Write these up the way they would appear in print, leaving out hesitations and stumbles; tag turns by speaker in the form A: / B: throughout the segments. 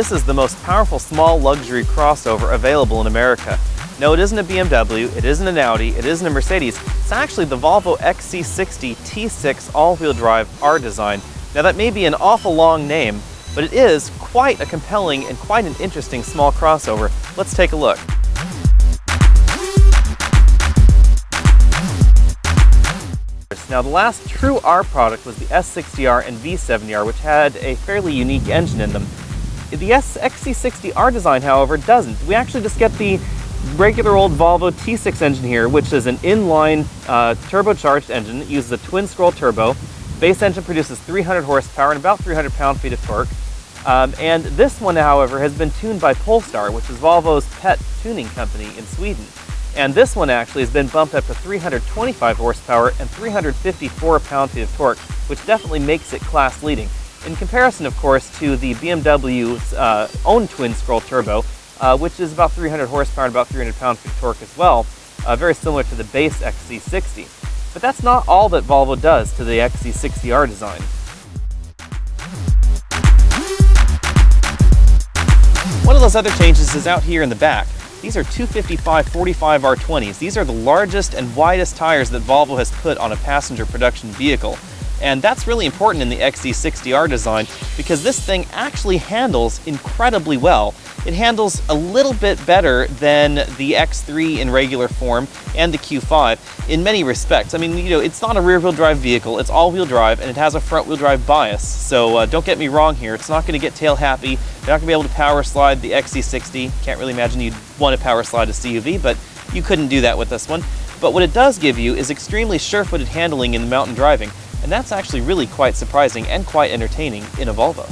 A: This is the most powerful small luxury crossover available in America. No, it isn't a BMW, it isn't an Audi, it isn't a Mercedes. It's actually the Volvo XC60 T6 all-wheel drive R design. Now that may be an awful long name, but it is quite a compelling and quite an interesting small crossover. Let's take a look. Now the last true R product was the S60R and V70R, which had a fairly unique engine in them. The XC60 R design, however, doesn't. We actually just get the regular old Volvo T6 engine here, which is an inline turbocharged engine. It uses a twin-scroll turbo. Base engine produces 300 horsepower and about 300 pound-feet of torque. And this one, however, has been tuned by Polestar, which is Volvo's pet tuning company in Sweden. And this one actually has been bumped up to 325 horsepower and 354 pound-feet of torque, which definitely makes it class-leading. In comparison, of course, to the BMW's own twin-scroll turbo, which is about 300 horsepower and about 300 pound-feet of torque as well, very similar to the base XC60. But that's not all that Volvo does to the XC60R design. One of those other changes is out here in the back. These are 255/45 R20s. These are the largest and widest tires that Volvo has put on a passenger production vehicle. And that's really important in the XC60R design because this thing actually handles incredibly well. It handles a little bit better than the X3 in regular form and the Q5 in many respects. I mean, you know, it's not a rear-wheel drive vehicle, it's all-wheel drive, and it has a front-wheel drive bias. So don't get me wrong here, it's not going to get tail-happy. You're not going to be able to power slide the XC60. Can't really imagine you'd want to power slide a CUV, but you couldn't do that with this one. But what it does give you is extremely sure-footed handling in mountain driving. And that's actually really quite surprising and quite entertaining in a Volvo.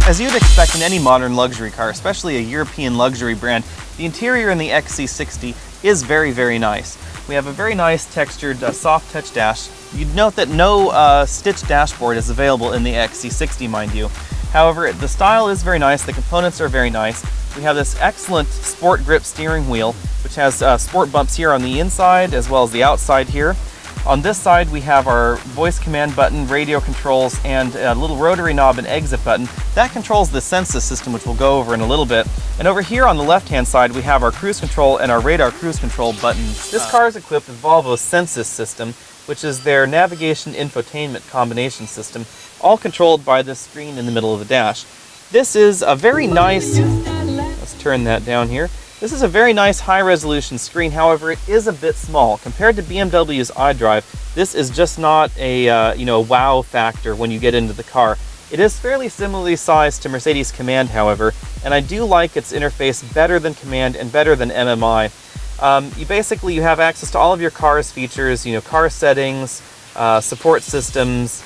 A: As you'd expect in any modern luxury car, especially a European luxury brand, the interior in the XC60 is very, very nice. We have a very nice textured soft touch dash. You'd note that no stitched dashboard is available in the XC60, mind you. However, the style is very nice, the components are very nice. We have this excellent sport grip steering wheel, which has sport bumps here on the inside as well as the outside here. On this side we have our voice command button, radio controls, and a little rotary knob and exit button. That controls the Sensus system, which we'll go over in a little bit. And over here on the left hand side we have our cruise control and our radar cruise control buttons. This car is equipped with Volvo's Sensus system, which is their navigation infotainment combination system, all controlled by this screen in the middle of the dash. This is a very nice, let's turn that down here. This is a very nice high-resolution screen, however it is a bit small. Compared to BMW's iDrive, this is just not a wow factor when you get into the car. It is fairly similarly sized to Mercedes Command, however, and I do like its interface better than Command and better than MMI. You have access to all of your car's features, car settings, support systems.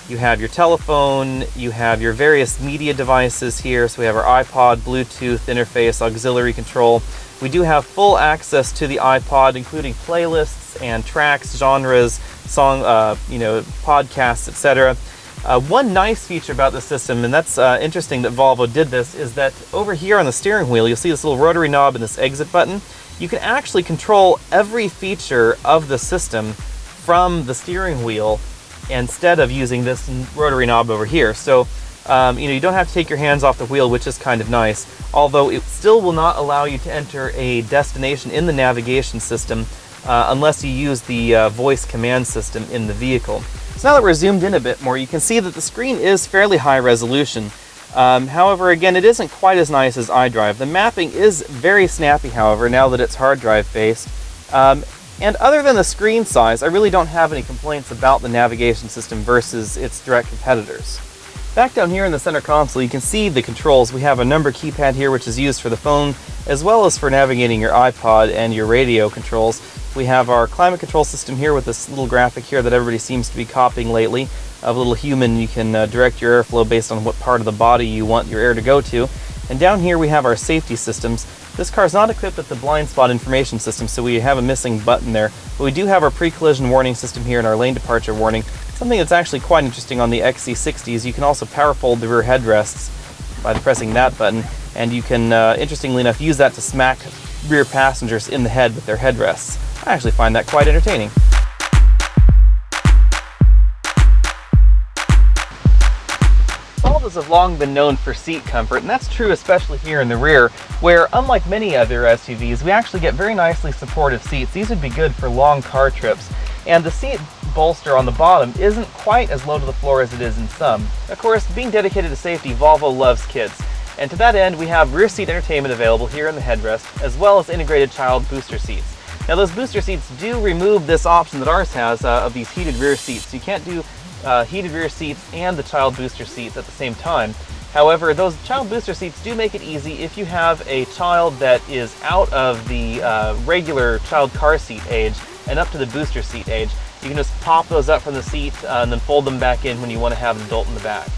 A: You have your telephone, you have your various media devices here. So we have our iPod, Bluetooth interface, auxiliary control. We do have full access to the iPod, including playlists and tracks, genres, song, podcasts, etc. One nice feature about the system, and that's interesting that Volvo did this, is that over here on the steering wheel, you'll see this little rotary knob and this exit button. You can actually control every feature of the system from the steering wheel instead of using this rotary knob over here. So you don't have to take your hands off the wheel, which is kind of nice, although it still will not allow you to enter a destination in the navigation system unless you use the voice command system in the vehicle. So now that we're zoomed in a bit more, you can see that the screen is fairly high resolution. However, again, it isn't quite as nice as iDrive. The mapping is very snappy, however, now that it's hard drive based. And other than the screen size, I really don't have any complaints about the navigation system versus its direct competitors. Back down here in the center console, you can see the controls. We have a number keypad here, which is used for the phone, as well as for navigating your iPod and your radio controls. We have our climate control system here with this little graphic here that everybody seems to be copying lately. Of a little human, you can direct your airflow based on what part of the body you want your air to go to. And down here we have our safety systems. This car is not equipped with the blind spot information system, so we have a missing button there. But we do have our pre-collision warning system here and our lane departure warning. Something that's actually quite interesting on the XC60 is you can also power fold the rear headrests by pressing that button, and you can, interestingly enough, use that to smack rear passengers in the head with their headrests. I actually find that quite entertaining. Volvos have long been known for seat comfort, and that's true especially here in the rear, where unlike many other SUVs, we actually get very nicely supportive seats. These would be good for long car trips. And the seat bolster on the bottom isn't quite as low to the floor as it is in some. Of course, being dedicated to safety, Volvo loves kids. And to that end, we have rear seat entertainment available here in the headrest, as well as integrated child booster seats. Now those booster seats do remove this option that ours has of these heated rear seats. You can't do heated rear seats and the child booster seats at the same time. However, those child booster seats do make it easy if you have a child that is out of the regular child car seat age and up to the booster seat age. You can just pop those up from the seat and then fold them back in when you want to have an adult in the back.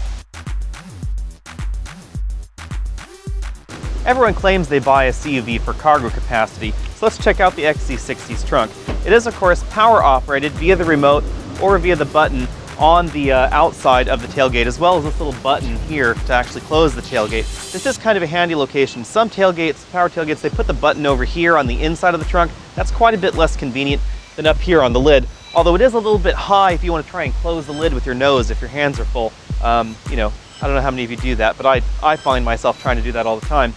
A: Everyone claims they buy a CUV for cargo capacity, so let's check out the XC60's trunk. It is, of course, power operated via the remote or via the button on the outside of the tailgate, as well as this little button here to actually close the tailgate. This is kind of a handy location. Some tailgates, power tailgates, they put the button over here on the inside of the trunk. That's quite a bit less convenient than up here on the lid, although it is a little bit high if you want to try and close the lid with your nose if your hands are full. You know, I don't know how many of you do that, but I find myself trying to do that all the time.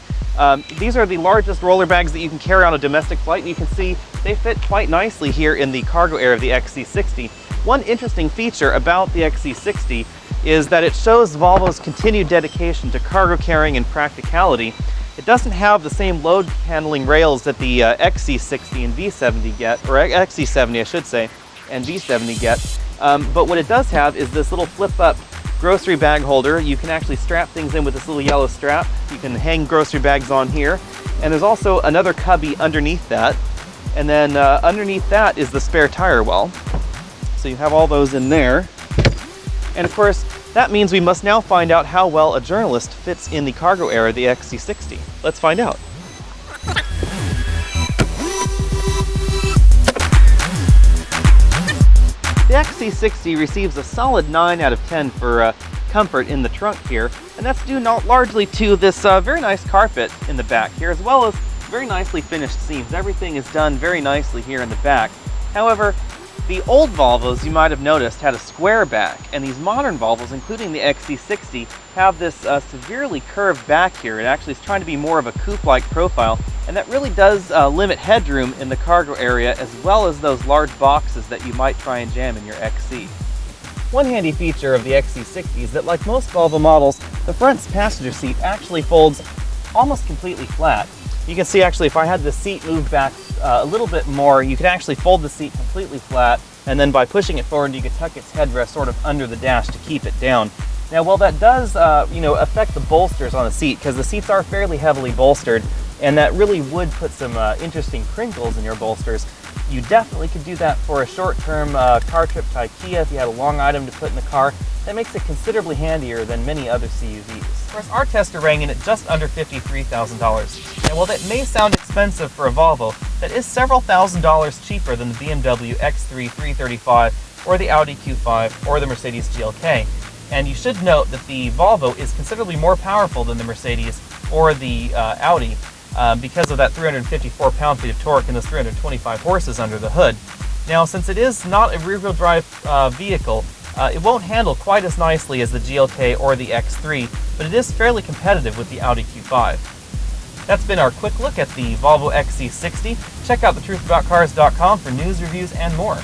A: These are the largest roller bags that you can carry on a domestic flight, and you can see they fit quite nicely here in the cargo area of the XC60. One interesting feature about the XC60 is that it shows Volvo's continued dedication to cargo carrying and practicality. It doesn't have the same load handling rails that the XC60 and V70 get, or XC70 I should say, and V70 get, but what it does have is this little flip-up grocery bag holder. You can actually strap things in with this little yellow strap. You can hang grocery bags on here, and there's also another cubby underneath that, and then underneath that is the spare tire well. So you have all those in there, and of course that means we must now find out how well a journalist fits in the cargo area of the XC60. Let's find out. The XC60 receives a solid 9 out of 10 for comfort in the trunk here, and that's due largely to this very nice carpet in the back here, as well as very nicely finished seams. Everything is done very nicely here in the back. However, the old Volvos, you might have noticed, had a square back, and these modern Volvos, including the XC60, have this severely curved back here. It actually is trying to be more of a coupe-like profile, and that really does limit headroom in the cargo area, as well as those large boxes that you might try and jam in your XC. One handy feature of the XC60 is that, like most Volvo models, the front passenger seat actually folds almost completely flat. You can see actually if I had the seat moved back a little bit more, you could actually fold the seat completely flat, and then by pushing it forward you could tuck its headrest sort of under the dash to keep it down. Now while that does affect the bolsters on the seat, because the seats are fairly heavily bolstered, and that really would put some interesting crinkles in your bolsters, you definitely could do that for a short-term car trip to IKEA if you had a long item to put in the car. That makes it considerably handier than many other CUVs. Of course, our tester rang in at just under $53,000. Now, while that may sound expensive for a Volvo, that is several $1,000s cheaper than the BMW X3 335 or the Audi Q5 or the Mercedes GLK. And you should note that the Volvo is considerably more powerful than the Mercedes or the Audi because of that 354 pound-feet of torque and those 325 horses under the hood. Now, since it is not a rear-wheel drive vehicle, it won't handle quite as nicely as the GLK or the X3, but it is fairly competitive with the Audi Q5. That's been our quick look at the Volvo XC60. Check out thetruthAboutCars.com for news, reviews, and more.